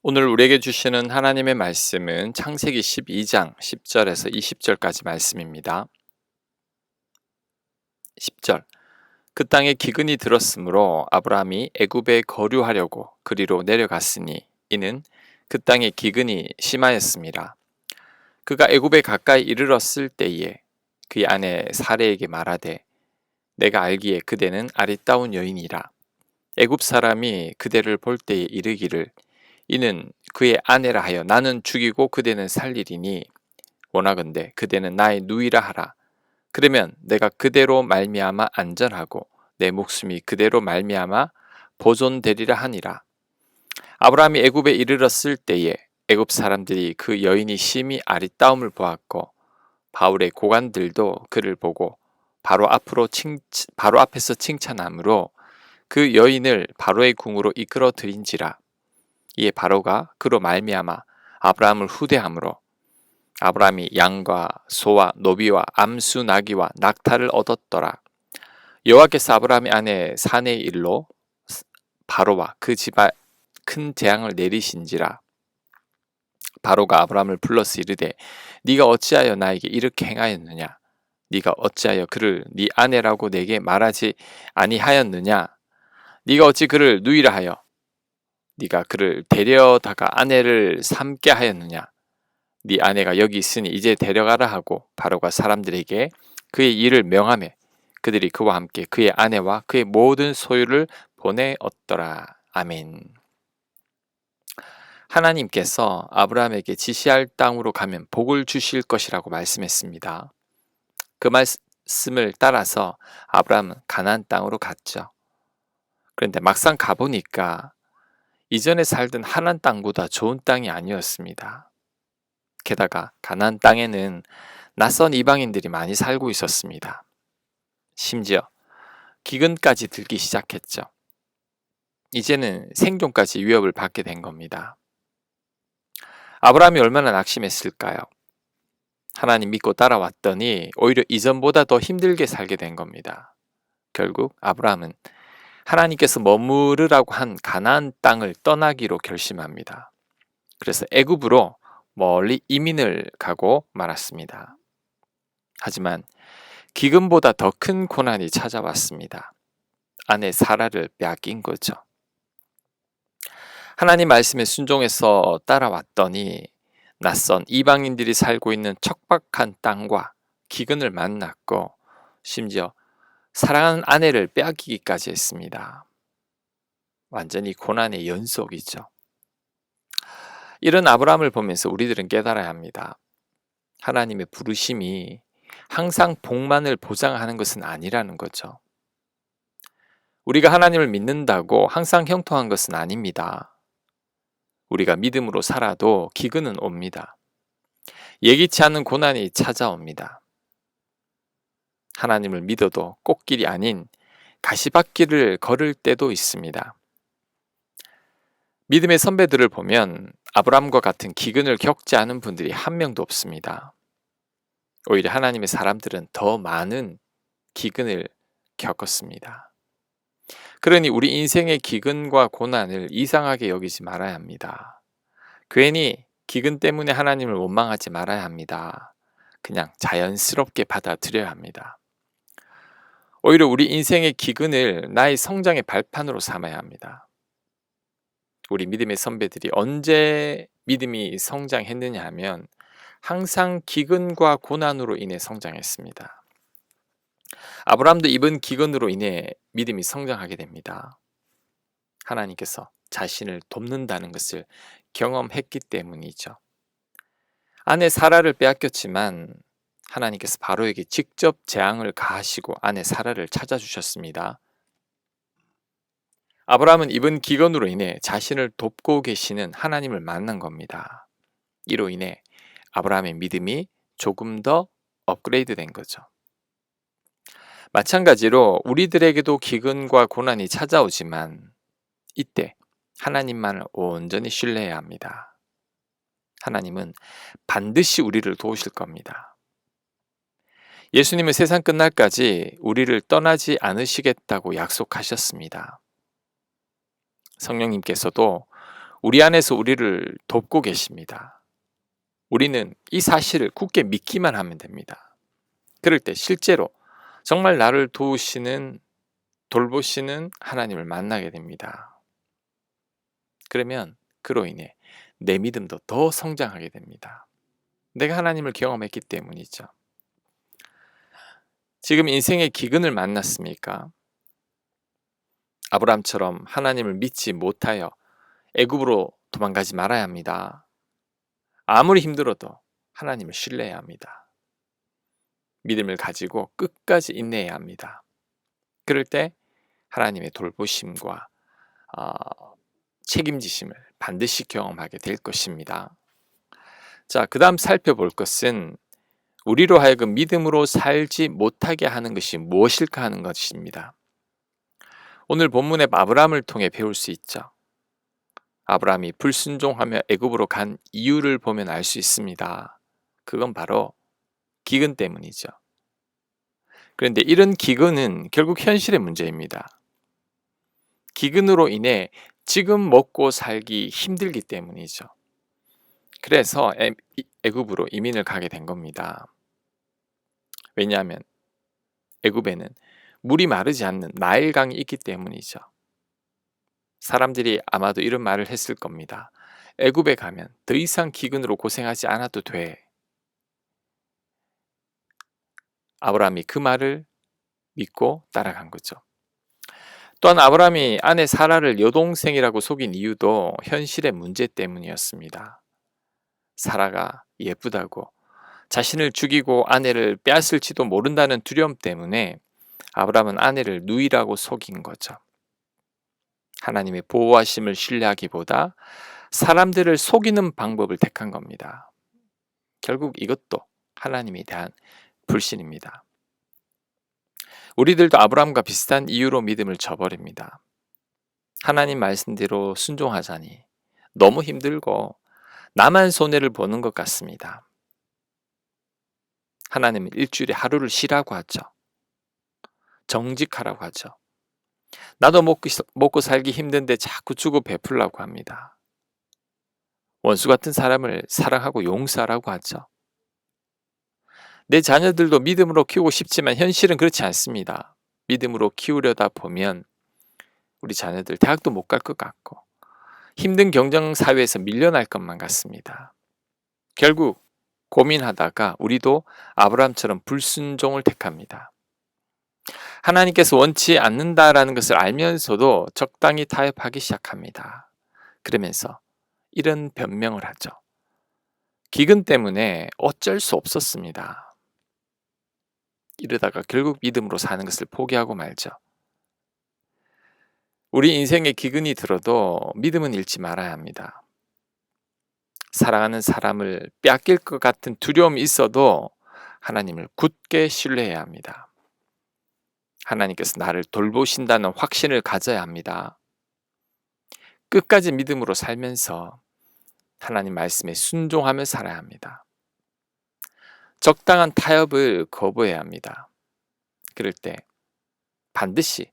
오늘 우리에게 주시는 하나님의 말씀은 창세기 12장 10절에서 20절까지 말씀입니다. 10절. 그 땅에 기근이 들었으므로 아브라함이 애굽에 거류하려고 그리로 내려갔으니 이는 그 땅에 기근이 심하였습니다. 그가 애굽에 가까이 이르렀을 때에 그의 아내 사레에게 말하되 내가 알기에 그대는 아리따운 여인이라. 애굽 사람이 그대를 볼 때에 이르기를 이는 그의 아내라 하여 나는 죽이고 그대는 살리리니 원하건대 그대는 나의 누이라 하라. 그러면 내가 그대로 말미암아 안전하고 내 목숨이 그대로 말미암아 보존되리라 하니라. 아브라함이 애굽에 이르렀을 때에 애굽 사람들이 그 여인이 심히 아리따움을 보았고 바울의 고관들도 그를 보고 바로 앞에서 칭찬함으로 그 여인을 바로의 궁으로 이끌어 들인지라. 이에 바로가 그로 말미암아 아브라함을 후대함으로 아브라함이 양과 소와 노비와 암수 나귀와 낙타를 얻었더라. 여호와께서 아브라함의 아내 사내의 일로 바로와 그 집에 큰 재앙을 내리신지라. 바로가 아브라함을 불러서 이르되 네가 어찌하여 나에게 이렇게 행하였느냐? 네가 어찌하여 그를 네 아내라고 내게 말하지 아니하였느냐? 네가 어찌 그를 누이라 하여 네가 그를 데려다가 아내를 삼게 하였느냐? 네 아내가 여기 있으니 이제 데려가라 하고 바로가 사람들에게 그의 일을 명하매 그들이 그와 함께 그의 아내와 그의 모든 소유를 보내었더라. 아멘. 하나님께서 아브라함에게 지시할 땅으로 가면 복을 주실 것이라고 말씀했습니다. 그 말씀을 따라서 아브라함은 가나안 땅으로 갔죠. 그런데 막상 가보니까 이전에 살던 하나안 땅보다 좋은 땅이 아니었습니다. 게다가 가나안 땅에는 낯선 이방인들이 많이 살고 있었습니다. 심지어 기근까지 들기 시작했죠. 이제는 생존까지 위협을 받게 된 겁니다. 아브라함이 얼마나 낙심했을까요? 하나님 믿고 따라왔더니 오히려 이전보다 더 힘들게 살게 된 겁니다. 결국 아브라함은 하나님께서 머무르라고 한 가나안 땅을 떠나기로 결심합니다. 그래서 애굽으로 멀리 이민을 가고 말았습니다. 하지만 기근보다 더 큰 고난이 찾아왔습니다. 아내 사라를 빼앗긴 거죠. 하나님 말씀에 순종해서 따라왔더니 낯선 이방인들이 살고 있는 척박한 땅과 기근을 만났고 심지어 사랑하는 아내를 빼앗기기까지 했습니다. 완전히 고난의 연속이죠. 이런 아브라함을 보면서 우리들은 깨달아야 합니다. 하나님의 부르심이 항상 복만을 보장하는 것은 아니라는 거죠. 우리가 하나님을 믿는다고 항상 형통한 것은 아닙니다. 우리가 믿음으로 살아도 기근은 옵니다. 예기치 않은 고난이 찾아옵니다. 하나님을 믿어도 꽃길이 아닌 가시밭길을 걸을 때도 있습니다. 믿음의 선배들을 보면 아브라함과 같은 기근을 겪지 않은 분들이 한 명도 없습니다. 오히려 하나님의 사람들은 더 많은 기근을 겪었습니다. 그러니 우리 인생의 기근과 고난을 이상하게 여기지 말아야 합니다. 괜히 기근 때문에 하나님을 원망하지 말아야 합니다. 그냥 자연스럽게 받아들여야 합니다. 오히려 우리 인생의 기근을 나의 성장의 발판으로 삼아야 합니다. 우리 믿음의 선배들이 언제 믿음이 성장했느냐 하면 항상 기근과 고난으로 인해 성장했습니다. 아브라함도 이번 기근으로 인해 믿음이 성장하게 됩니다. 하나님께서 자신을 돕는다는 것을 경험했기 때문이죠. 아내 사라를 빼앗겼지만 하나님께서 바로에게 직접 재앙을 가하시고 아내 사라를 찾아주셨습니다. 아브라함은 이번 기근으로 인해 자신을 돕고 계시는 하나님을 만난 겁니다. 이로 인해 아브라함의 믿음이 조금 더 업그레이드 된 거죠. 마찬가지로 우리들에게도 기근과 고난이 찾아오지만 이때 하나님만을 온전히 신뢰해야 합니다. 하나님은 반드시 우리를 도우실 겁니다. 예수님은 세상 끝날까지 우리를 떠나지 않으시겠다고 약속하셨습니다. 성령님께서도 우리 안에서 우리를 돕고 계십니다. 우리는 이 사실을 굳게 믿기만 하면 됩니다. 그럴 때 실제로 정말 나를 돌보시는 하나님을 만나게 됩니다. 그러면 그로 인해 내 믿음도 더 성장하게 됩니다. 내가 하나님을 경험했기 때문이죠. 지금 인생의 기근을 만났습니까? 아브라함처럼 하나님을 믿지 못하여 애굽으로 도망가지 말아야 합니다. 아무리 힘들어도 하나님을 신뢰해야 합니다. 믿음을 가지고 끝까지 인내해야 합니다. 그럴 때 하나님의 돌보심과 책임지심을 반드시 경험하게 될 것입니다. 자, 그 다음 살펴볼 것은 우리로 하여금 믿음으로 살지 못하게 하는 것이 무엇일까 하는 것입니다. 오늘 본문의 아브라함을 통해 배울 수 있죠. 아브라함이 불순종하며 애굽으로 간 이유를 보면 알 수 있습니다. 그건 바로 기근 때문이죠. 그런데 이런 기근은 결국 현실의 문제입니다. 기근으로 인해 지금 먹고 살기 힘들기 때문이죠. 그래서 애굽으로 이민을 가게 된 겁니다. 왜냐하면 애굽에는 물이 마르지 않는 나일강이 있기 때문이죠. 사람들이 아마도 이런 말을 했을 겁니다. 애굽에 가면 더 이상 기근으로 고생하지 않아도 돼. 아브라함이 그 말을 믿고 따라간 거죠. 또한 아브라함이 아내 사라를 여동생이라고 속인 이유도 현실의 문제 때문이었습니다. 사라가 예쁘다고 자신을 죽이고 아내를 빼앗을지도 모른다는 두려움 때문에 아브라함은 아내를 누이라고 속인 거죠. 하나님의 보호하심을 신뢰하기보다 사람들을 속이는 방법을 택한 겁니다. 결국 이것도 하나님에 대한 불신입니다. 우리들도 아브라함과 비슷한 이유로 믿음을 저버립니다. 하나님 말씀대로 순종하자니 너무 힘들고 나만 손해를 보는 것 같습니다. 하나님은 일주일에 하루를 쉬라고 하죠. 정직하라고 하죠. 나도 먹고 살기 힘든데 자꾸 주고 베풀라고 합니다. 원수 같은 사람을 사랑하고 용서하라고 하죠. 내 자녀들도 믿음으로 키우고 싶지만 현실은 그렇지 않습니다. 믿음으로 키우려다 보면 우리 자녀들 대학도 못 갈 것 같고 힘든 경쟁 사회에서 밀려날 것만 같습니다. 결국 고민하다가 우리도 아브라함처럼 불순종을 택합니다. 하나님께서 원치 않는다라는 것을 알면서도 적당히 타협하기 시작합니다. 그러면서 이런 변명을 하죠. 기근 때문에 어쩔 수 없었습니다. 이러다가 결국 믿음으로 사는 것을 포기하고 말죠. 우리 인생에 기근이 들어도 믿음은 잃지 말아야 합니다. 사랑하는 사람을 빼앗길 것 같은 두려움이 있어도 하나님을 굳게 신뢰해야 합니다. 하나님께서 나를 돌보신다는 확신을 가져야 합니다. 끝까지 믿음으로 살면서 하나님 말씀에 순종하며 살아야 합니다. 적당한 타협을 거부해야 합니다. 그럴 때 반드시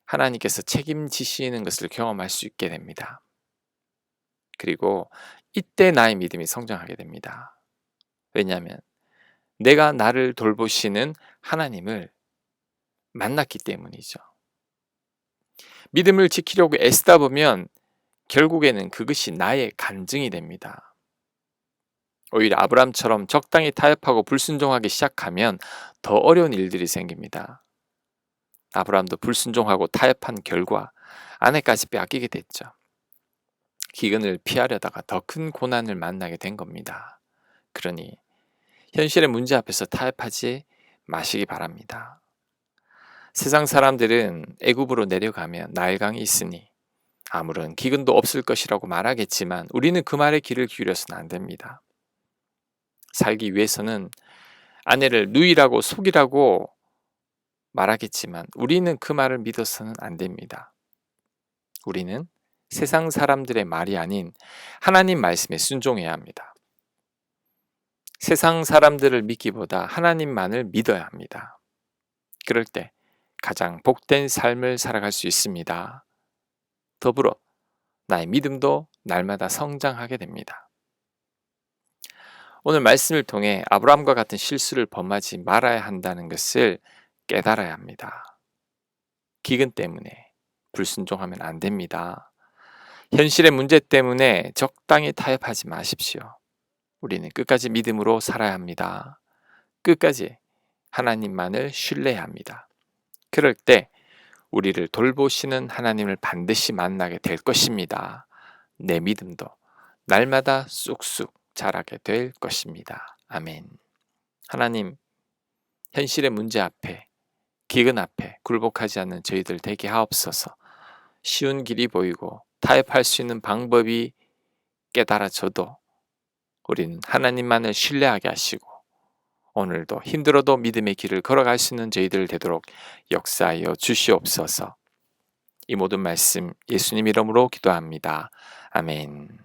하나님께서 책임지시는 것을 경험할 수 있게 됩니다. 그리고 이때 나의 믿음이 성장하게 됩니다. 왜냐하면 내가 나를 돌보시는 하나님을 만났기 때문이죠. 믿음을 지키려고 애쓰다 보면 결국에는 그것이 나의 간증이 됩니다. 오히려 아브라함처럼 적당히 타협하고 불순종하기 시작하면 더 어려운 일들이 생깁니다. 아브라함도 불순종하고 타협한 결과 아내까지 빼앗기게 됐죠. 기근을 피하려다가 더 큰 고난을 만나게 된 겁니다. 그러니 현실의 문제 앞에서 타협하지 마시기 바랍니다. 세상 사람들은 애굽으로 내려가면 나일강이 있으니 아무런 기근도 없을 것이라고 말하겠지만 우리는 그 말에 귀를 기울여서는 안 됩니다. 살기 위해서는 아내를 누이라고 속이라고 말하겠지만 우리는 그 말을 믿어서는 안 됩니다. 우리는 세상 사람들의 말이 아닌 하나님 말씀에 순종해야 합니다. 세상 사람들을 믿기보다 하나님만을 믿어야 합니다. 그럴 때 가장 복된 삶을 살아갈 수 있습니다. 더불어 나의 믿음도 날마다 성장하게 됩니다. 오늘 말씀을 통해 아브라함과 같은 실수를 범하지 말아야 한다는 것을 깨달아야 합니다. 기근 때문에 불순종하면 안 됩니다. 현실의 문제 때문에 적당히 타협하지 마십시오. 우리는 끝까지 믿음으로 살아야 합니다. 끝까지 하나님만을 신뢰해야 합니다. 그럴 때 우리를 돌보시는 하나님을 반드시 만나게 될 것입니다. 내 믿음도 날마다 쑥쑥 자라게 될 것입니다. 아멘. 하나님, 현실의 문제 앞에, 기근 앞에 굴복하지 않는 저희들 되게 하옵소서. 쉬운 길이 보이고 타협할 수 있는 방법이 깨달아져도 우리는 하나님만을 신뢰하게 하시고 오늘도 힘들어도 믿음의 길을 걸어갈 수 있는 저희들 되도록 역사하여 주시옵소서. 이 모든 말씀 예수님 이름으로 기도합니다. 아멘.